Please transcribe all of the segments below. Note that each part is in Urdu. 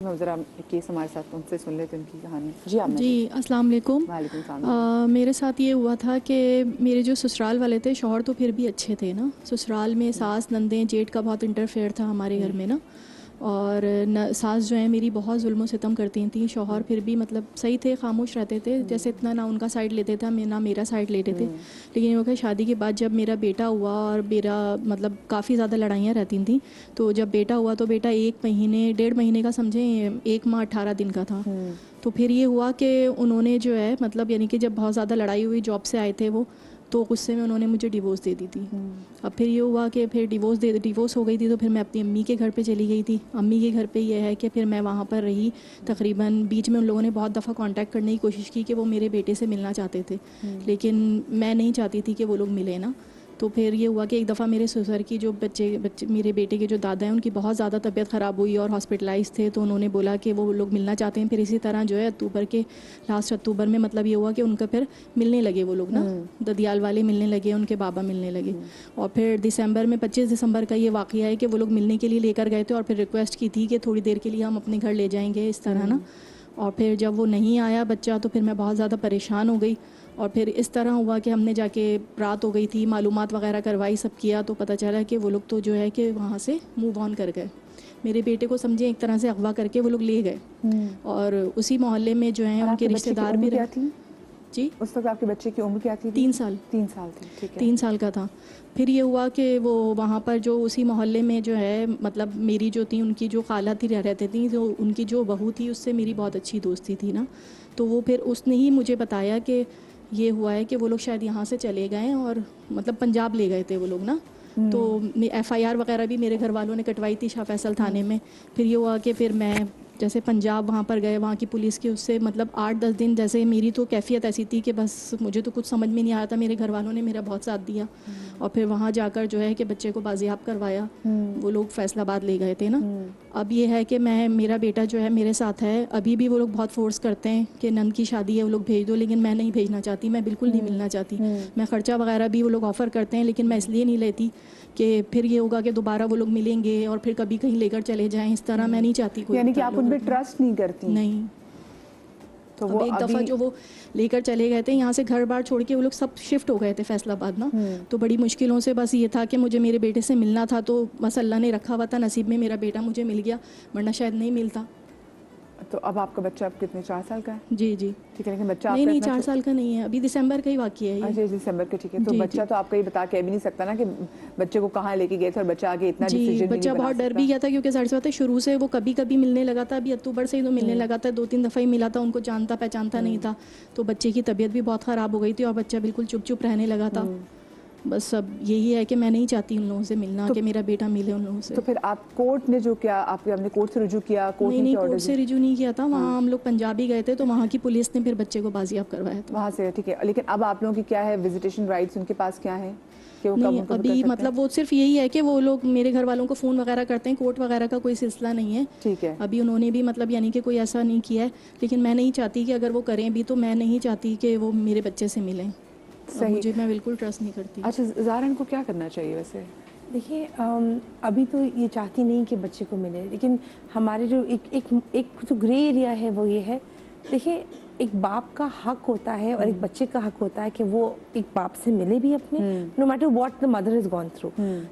ذرا کیس ہمارے ساتھ ان سے سن لیتے ان کی کہانی. جی آپ جی السلام علیکم. وعلیکم السلام. میرے ساتھ یہ ہوا تھا کہ میرے جو سسرال والے تھے شوہر تو پھر بھی اچھے تھے نا. سسرال میں ساس نندیں جیٹ کا بہت انٹرفیئر تھا ہمارے گھر میں نا. اور ساس جو ہیں میری بہت ظلم و ستم کرتی تھیں. شوہر پھر بھی مطلب صحیح تھے, خاموش رہتے تھے, جیسے اتنا نہ ان کا سائڈ لیتے تھے نہ میرا سائڈ لیتے تھے. لیکن وہ کہ شادی کے بعد جب میرا بیٹا ہوا اور میرا مطلب کافی زیادہ لڑائیاں رہتی تھیں, تو جب بیٹا ہوا تو بیٹا 1 مہینے کا سمجھیں 1 ماہ 18 دن کا تھا. تو پھر یہ ہوا کہ انہوں نے جو ہے مطلب یعنی کہ جب بہت زیادہ لڑائی ہوئی, جاب سے آئے تھے وہ, تو غصے میں انہوں نے مجھے ڈیورس دے دی تھی. اب پھر یہ ہوا کہ پھر ڈیورس ہو گئی تھی, تو پھر میں اپنی امی کے گھر پہ چلی گئی تھی. امی کے گھر پہ یہ ہے کہ پھر میں وہاں پر رہی تقریباً. بیچ میں ان لوگوں نے بہت دفعہ کانٹیکٹ کرنے کی کوشش کی کہ وہ میرے بیٹے سے ملنا چاہتے تھے, لیکن میں نہیں چاہتی تھی کہ وہ لوگ ملیں نا. تو پھر یہ ہوا کہ ایک دفعہ میرے سسر کی جو بچے میرے بیٹے کے جو دادا ہیں ان کی بہت زیادہ طبیعت خراب ہوئی اور ہاسپٹلائز تھے, تو انہوں نے بولا کہ وہ لوگ ملنا چاہتے ہیں. پھر اسی طرح جو ہے لاسٹ اکتوبر میں مطلب یہ ہوا کہ ان کا پھر ملنے لگے وہ لوگ نا, ددیال والے ملنے لگے, ان کے بابا ملنے لگے. اور پھر دسمبر میں 25 دسمبر کا یہ واقعہ ہے کہ وہ لوگ ملنے کے لیے لے کر گئے تھے, اور پھر ریکویسٹ کی تھی کہ تھوڑی دیر کے لیے ہم اپنے گھر لے جائیں گے اس طرح نا. اور پھر جب وہ نہیں آیا بچہ, تو پھر میں بہت زیادہ پریشان ہو گئی. اور پھر اس طرح ہوا کہ ہم نے جا کے رات ہو گئی تھی, معلومات وغیرہ کروائی, سب کیا, تو پتہ چلا کہ وہ لوگ تو جو ہے کہ وہاں سے موو آن کر گئے. میرے بیٹے کو سمجھیں ایک طرح سے اغوا کر کے وہ لوگ لے گئے. اور اسی محلے میں جو ہیں ان کے رشتہ دار بھی رہے. جی اس وقت آپ کے بچے کی عمر کیا تھی؟ 3 سال. 3 سال تھی, ٹھیک ہے. 3 سال کا تھا. پھر یہ ہوا کہ وہ وہاں پر جو اسی محلے میں جو ہے مطلب میری جو تھی ان کی جو خالہ تھی رہتے تھیں, جو ان کی جو بہو تھی اس سے میری بہت اچھی دوستی تھی نا. تو وہ پھر اس نے ہی مجھے بتایا کہ یہ ہوا ہے کہ وہ لوگ شاید یہاں سے چلے گئے اور مطلب پنجاب لے گئے تھے وہ لوگ نا. تو FIR وغیرہ بھی میرے گھر والوں نے کٹوائی تھی شاہ فیصل تھانے میں. پھر یہ ہوا کہ پھر میں جیسے پنجاب وہاں پر گئے, وہاں کی پولیس کی اس سے مطلب 8-10 دن جیسے میری تو کیفیت ایسی تھی کہ بس مجھے تو کچھ سمجھ میں نہیں آیا تھا. میرے گھر والوں نے میرا بہت ساتھ دیا, اور پھر وہاں جا کر جو ہے کہ بچے کو بازیاب کروایا. وہ لوگ فیصل آباد لے گئے تھے نا. اب یہ ہے کہ میرا بیٹا جو ہے میرے ساتھ ہے. ابھی بھی وہ لوگ بہت فورس کرتے ہیں کہ نند کی شادی ہے وہ لوگ بھیج دو, لیکن میں نہیں بھیجنا چاہتی, میں بالکل نہیں ملنا چاہتی. میں خرچہ وغیرہ بھی وہ لوگ آفر کرتے ہیں, لیکن میں اس لیے نہیں لیتی کہ پھر یہ ہوگا کہ دوبارہ وہ لوگ ملیں گے اور پھر کبھی کہیں لے کر چلے جائیں, اس طرح میں نہیں چاہتی. کوئی یعنی کہ آپ ان پہ ٹرسٹ نہیں کرتی؟ نہیں. تو وہ ایک دفعہ جو وہ لے کر چلے گئے تھے یہاں سے گھر بار چھوڑ کے, وہ لوگ سب شفٹ ہو گئے تھے فیصل آباد نا. تو بڑی مشکلوں سے بس یہ تھا کہ مجھے میرے بیٹے سے ملنا تھا, تو بس اللہ نے رکھا ہوا تھا نصیب میں میرا بیٹا مجھے مل گیا, ورنہ شاید نہیں ملتا. تو اب آپ کا بچہ اب کتنے 4 سال کا ہے؟ جی جی ٹھیک ہے. لیکن بچہ نہیں 4 سال کا نہیں ہے, ابھی دسمبر کا ہی واقعہ ہے. اچھا دسمبر کا, ٹھیک ہے. تو بچہ تو آپ کا یہ بتا کے بھی نہیں سکتا نا کہ بچے کو کہاں لے کے گئے تھے, اور بچہ آگے اتنا ڈیسیژن نہیں بنا سکتا. بچہ بہت ڈر بھی گیا تھا کیونکہ ظاہر سی بات ہے شروع سے وہ کبھی کبھی ملنے لگا تھا. ابھی اکتوبر سے ہی تو ملنے لگا تھا, 2-3 دفعہ ہی ملا تھا, ان کو جانتا پہچانتا نہیں تھا. تو بچے کی طبیعت بھی بہت خراب ہو گئی تھی اور بچہ بالکل چپ چپ رہنے لگا تھا. بس اب یہی ہے کہ میں نہیں چاہتی ان لوگوں سے ملنا, کہ میرا بیٹا ملے ان لوگوں سے. تو پھر آپ کورٹ نے جو کیا, آپ نے کورٹ سے رجوع کیا؟ نہیں کورٹ سے رجوع نہیں کیا تھا, وہاں ہم لوگ پنجاب ہی گئے تھے, تو وہاں کی پولیس نے پھر بچے کو بازیاب کروایا تھا وہاں سے. ٹھیک ہے. لیکن اب آپ لوگوں کی کیا ہے وزیٹیشن رائٹس, ان کے پاس کیا ہے کہ وہ نہیں ابھی مطلب وہ صرف یہی ہے کہ وہ لوگ میرے گھر والوں کو فون وغیرہ کرتے ہیں, کورٹ وغیرہ کا کوئی سلسلہ نہیں ہے. ٹھیک ہے. ابھی انہوں نے بھی مطلب یعنی کہ کوئی ایسا نہیں کیا ہے, لیکن میں نہیں چاہتی کہ اگر وہ کریں بھی تو میں نہیں چاہتی کہ وہ میرے بچے سے ملیں. مجھے میں بالکل ٹرسٹ نہیں کرتی. اچھا زہرا, ان کو کیا کرنا چاہیے ویسے؟ دیکھیے ابھی تو یہ چاہتی نہیں کہ بچے کو ملے, لیکن ہمارے جو ایک جو گرے ایریا ہے وہ یہ ہے. دیکھیے ایک باپ کا حق ہوتا ہے اور ایک بچے کا حق ہوتا ہے کہ وہ ایک باپ سے ملے بھی اپنے, no matter what the mother is gone through.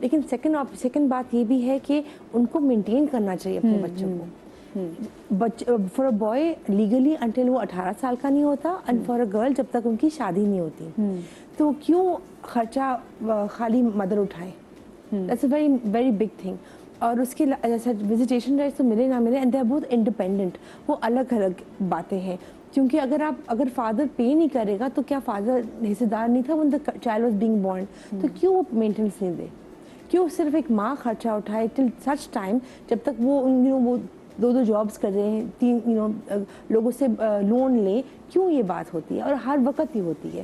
لیکن سیکنڈ بات یہ بھی ہے کہ ان کو مینٹین کرنا چاہیے اپنے بچوں کو. For a boy legally until وہ 18 سال کا نہیں ہوتا, اینڈ فار اے گرل جب تک ان کی شادی نہیں ہوتی. تو کیوں خرچہ خالی مدر اٹھائے؟ That's a very very big thing. اور اس کے جیسا وزیٹیشن رائٹس تو ملے نہ ملے, and they are both independent, وہ الگ الگ باتیں ہیں. کیونکہ اگر فادر پے نہیں کرے گا تو کیا فادر حصے دار نہیں تھا when the child was being born؟ تو کیوں وہ مینٹیننس نہیں دے؟ کیوں صرف ایک ماں خرچہ اٹھائے ٹل سچ ٹائم جب تک وہ وہ 2 جابس کر رہے ہیں, 3 لوگوں سے لون لیں؟ کیوں یہ بات ہوتی ہے اور ہر وقت ہی ہوتی ہے؟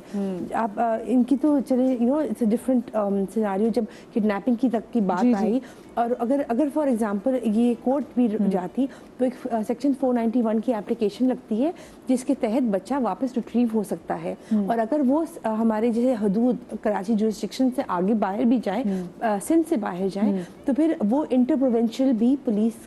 آپ ان کی تو چلے اٹس اے ڈفرنٹ سیناریو جب کڈنیپنگ کی تک کی بات آئی. اور اگر فار ایگزامپل یہ کورٹ بھی جاتی تو ایک سیکشن 491 کی اپلیکیشن لگتی ہے جس کے تحت بچہ واپس ریٹریو ہو سکتا ہے. اور اگر وہ ہمارے جیسے حدود کراچی جورسڈکشن سے آگے باہر بھی جائیں, سندھ سے باہر جائیں, تو پھر وہ انٹر پروونشل بھی پولیس